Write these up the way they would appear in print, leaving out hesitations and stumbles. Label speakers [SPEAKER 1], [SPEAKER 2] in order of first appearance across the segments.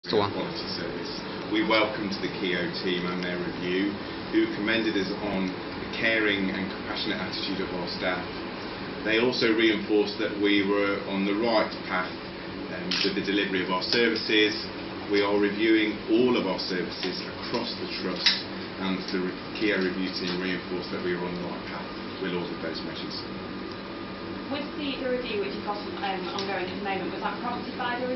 [SPEAKER 1] Quality service. We welcomed the Keogh team and their review, who commended us on the caring and compassionate attitude of our staff. They also reinforced that we were on the right path with the delivery of our services. We are reviewing all of our services across the trust, and the Keogh review team reinforced that we were on the right path with all of those measures.
[SPEAKER 2] With the review which you've got ongoing at the moment, was that prompted by the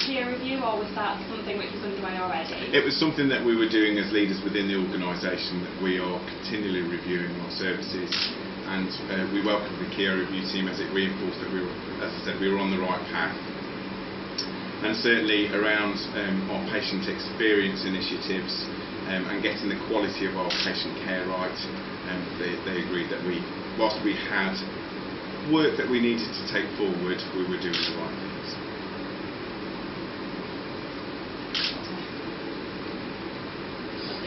[SPEAKER 2] Keogh review, or was that something which was underway already?
[SPEAKER 1] It was something that we were doing as leaders within the organisation, that we are continually reviewing our services, and we welcomed the Keogh review team as it reinforced that we were, as I said, we were on the right path. And certainly around our patient experience initiatives and getting the quality of our patient care right, they agreed that whilst we had work that we needed to take forward, we were doing the right things.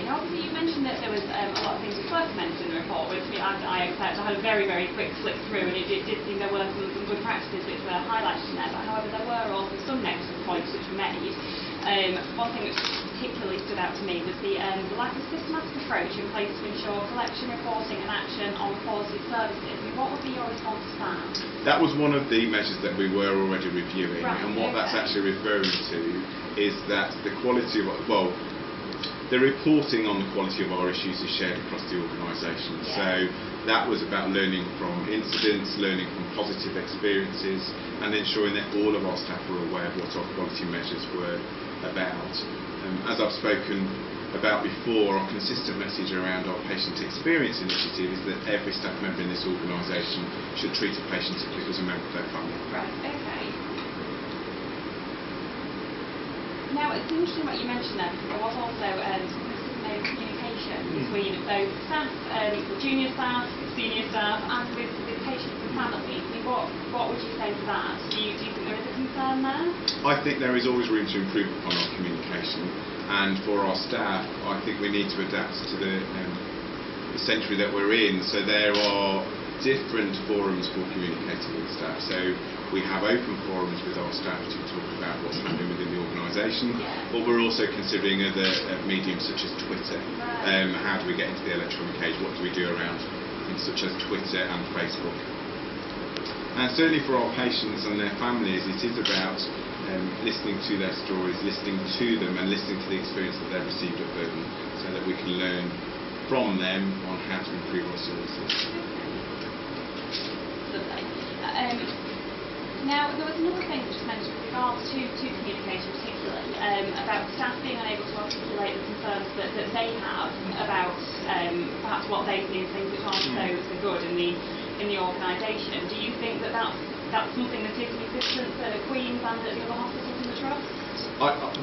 [SPEAKER 2] Now, obviously you mentioned that there was a lot of things which were commented in the report, which I accept. I had a very, very quick flick through, and it did seem there were some good practices which were highlighted in there, but however there were also some negative points which were made. One thing which particularly stood out to me was the lack of systematic approach in place to ensure collection, reporting and action on quality of services. I mean, what would be your response to that?
[SPEAKER 1] That was one of the measures that we were already reviewing,
[SPEAKER 2] right,
[SPEAKER 1] and what that's actually referring to is that the quality of, the reporting on the quality of our issues is shared across the organisation.
[SPEAKER 2] Yeah.
[SPEAKER 1] So that was about learning from incidents, learning from positive experiences, and ensuring that all of our staff were aware of what our quality measures were about. As I've spoken about before, our consistent message around our patient experience initiative is that every staff member in this organisation should treat a patient as if it was a member of their family.
[SPEAKER 2] Right, okay. Now, it's interesting what you mentioned there, because there was also no communication between both staff, junior staff, senior staff, and with patients and families. I mean, what would you say to that? Do you think there is a concern there?
[SPEAKER 1] I think there is always room to improve upon our communication, and for our staff, I think we need to adapt to the century that we're in. So there are different forums for communicating with staff. So we have open forums with our staff to talk about what's happening within the organisation, but we're also considering other mediums such as Twitter. How do we get into the electronic age? What do we do around things such as Twitter and Facebook? And certainly for our patients and their families, it is about listening to their stories, listening to them, and listening to the experience that they've received at Burton, so that we can learn from them on how to improve our services.
[SPEAKER 2] Now, there was another thing which was mentioned with regards to communication particularly, about staff being unable to articulate the concerns that they have about perhaps what they see as things which aren't so good in the organisation. Do you think that that's something that is consistent at Queen's and at the other hospitals in the Trust?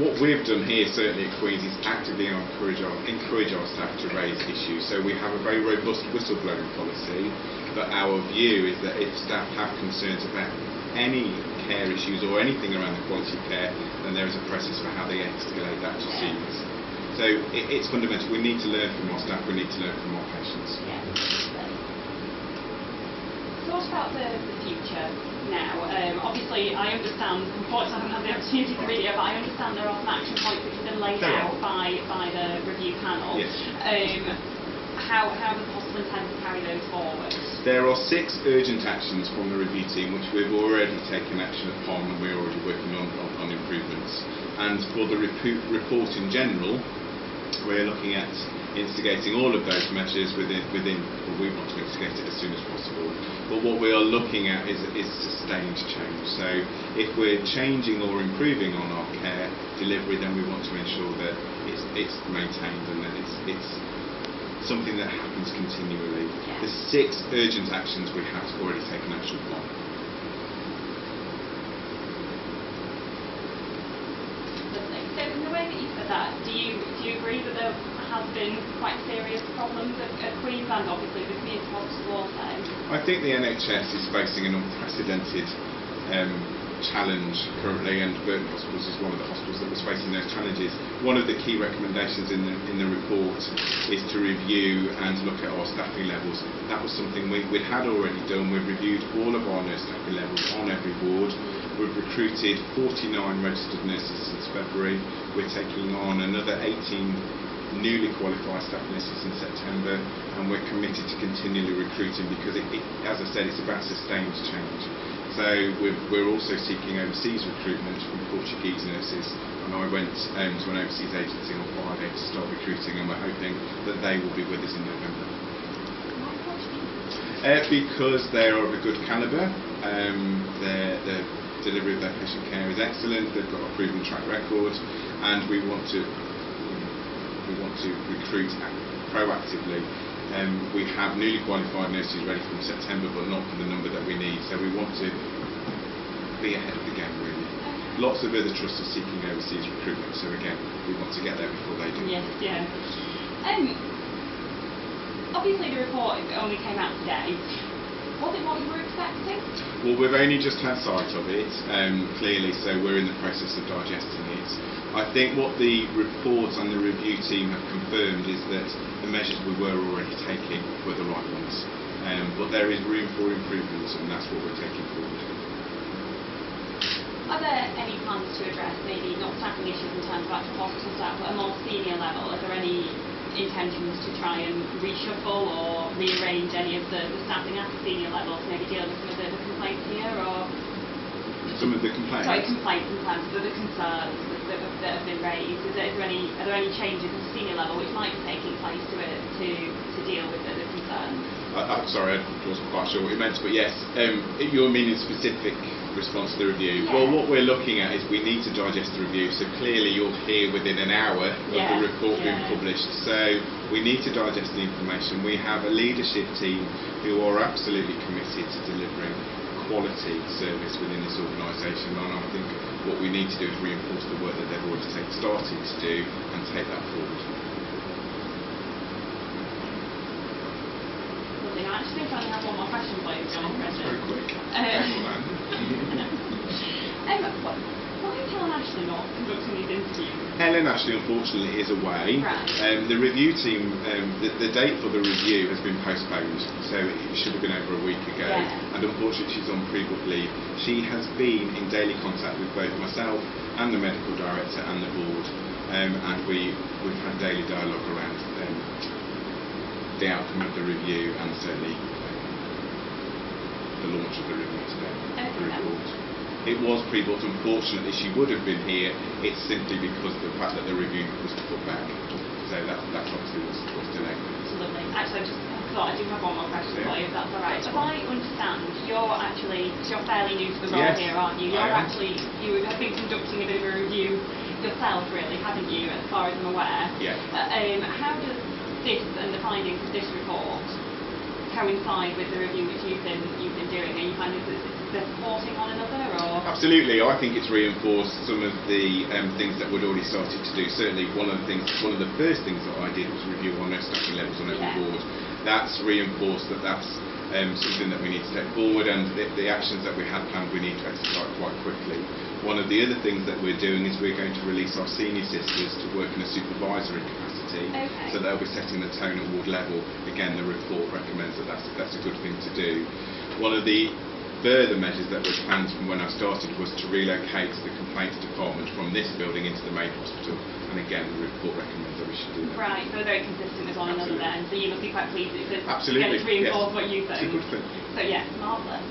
[SPEAKER 1] What we've done here, certainly at Queen's, is actively encourage our staff to raise issues. So we have a very robust whistleblowing policy, but our view is that if staff have concerns about any care issues or anything around the quality of care, then there is a process for how they escalate that to seniors. So it's fundamental. We need to learn from our staff, we need to learn from our patients.
[SPEAKER 2] So what about the future now? Obviously, I understand, unfortunately I haven't had the opportunity to read it, but I understand there are some action points which have been laid out by the review panel.
[SPEAKER 1] Yes.
[SPEAKER 2] How does the hospital intend to carry those forward?
[SPEAKER 1] There are 6 urgent actions from the review team which we've already taken action upon, and we're already working on improvements. And for the report in general, we're looking at instigating all of those measures within well, we want to instigate it as soon as possible. But what we are looking at is sustained change. So if we're changing or improving on our care delivery, then we want to ensure that it's maintained and that it's something that happens continually. The 6 urgent actions we have already taken action upon.
[SPEAKER 2] Lovely. So in the way that you said that, do you agree that there have been quite serious problems at Queen's and obviously the community hospital also?
[SPEAKER 1] I think the NHS is facing an unprecedented challenge currently, and Burton Hospital is one of the hospitals that was facing those challenges. One of the key recommendations in the report is to review and look at our staffing levels. That was something we had already done. We've reviewed all of our nurse staffing levels on every ward. We've recruited 49 registered nurses since February. We're taking on another 18 newly qualified staff nurses in September, and we're committed to continually recruiting because, as I said, it's about sustained change. So we're also seeking overseas recruitment from Portuguese nurses, and I went to an overseas agency on Friday to start recruiting, and we're hoping that they will be with us in November. Because they are of a good calibre, their delivery of their patient care is excellent, they've got a proven track record, and we want to recruit proactively. We have newly qualified nurses ready from September, but not for the number that we need, so we want to be ahead of the game really. Lots of other trusts are seeking overseas recruitment, so again, we want to get there before they do.
[SPEAKER 2] Yes, yeah. Obviously the report only came out today. Was it what you were expecting?
[SPEAKER 1] Well, we've only just had sight of it, clearly, so we're in the process of digesting it. I think what the reports and the review team have confirmed is that the measures we were already taking were the right ones. But there is room for improvement, and that's what we're taking forward.
[SPEAKER 2] Are there any plans to address maybe not staffing issues in terms of actual hospital staff, but a more senior level? Are there any intentions to try and reshuffle or rearrange any of the staffing at the senior level to maybe deal with some of the complaints here, or
[SPEAKER 1] some of the complaints?
[SPEAKER 2] Sorry, complaints in terms of the concerns that have been raised. Are there any changes at the senior level which might be taking place to deal with the concerns?
[SPEAKER 1] I'm sorry, I wasn't quite sure what you meant, but yes, you're meaning specific response to the review.
[SPEAKER 2] Yeah.
[SPEAKER 1] Well, what we're looking at is we need to digest the review, so clearly you'll hear within an hour of the report being published, so we need to digest the information. We have a leadership team who are absolutely committed to delivering quality service within this organisation, and I think what we need to do is reinforce the work that they've already started to do and take that forward.
[SPEAKER 2] I actually think I have one more question for you, John.
[SPEAKER 1] That's very quick.
[SPEAKER 2] Why is Helen Ashley not conducting these interviews?
[SPEAKER 1] Helen Ashley, unfortunately, is away.
[SPEAKER 2] Right.
[SPEAKER 1] The review team, the date for the review has been postponed, so it should have been over a week ago.
[SPEAKER 2] Yeah.
[SPEAKER 1] And unfortunately, she's on pre-book leave. She has been in daily contact with both myself and the medical director and the board, and we've had daily dialogue around the outcome of the review and certainly the launch of the review today. The report. It was pre-booked. Unfortunately, she would have been here. It's simply because of the fact that the review was put back. So that obviously was delayed.
[SPEAKER 2] Lovely. Actually, I thought I do have one more question for you, if that's all right. If I understand, you're fairly new to the role here, aren't you? You have been conducting a bit of a review yourself, really, haven't you? As far as I'm aware.
[SPEAKER 1] Yeah.
[SPEAKER 2] How does this and the findings of this report coincide with the review which you've been doing? Are you finding that they're supporting one another, or?
[SPEAKER 1] Absolutely. I think it's reinforced some of the things that we'd already started to do. Certainly, one of the first things that I did was review our nurse staffing levels on every board. That's reinforced that's something that we need to take forward, and the actions that we had planned we need to execute quite quickly. One of the other things that we're doing is we're going to release our senior sisters to work in a supervisory capacity, so they'll be setting the tone at ward level. Again, the report recommends that's a good thing to do. One of the further measures that were planned from when I started was to relocate the complaints department from this building into the main hospital, and again the report recommends that we should do that.
[SPEAKER 2] Right, so they're very consistent with one another then, so you must be quite pleased because
[SPEAKER 1] Absolutely.
[SPEAKER 2] Again, it's reinforced what you think.
[SPEAKER 1] It's a good thing.
[SPEAKER 2] So yes, marvellous.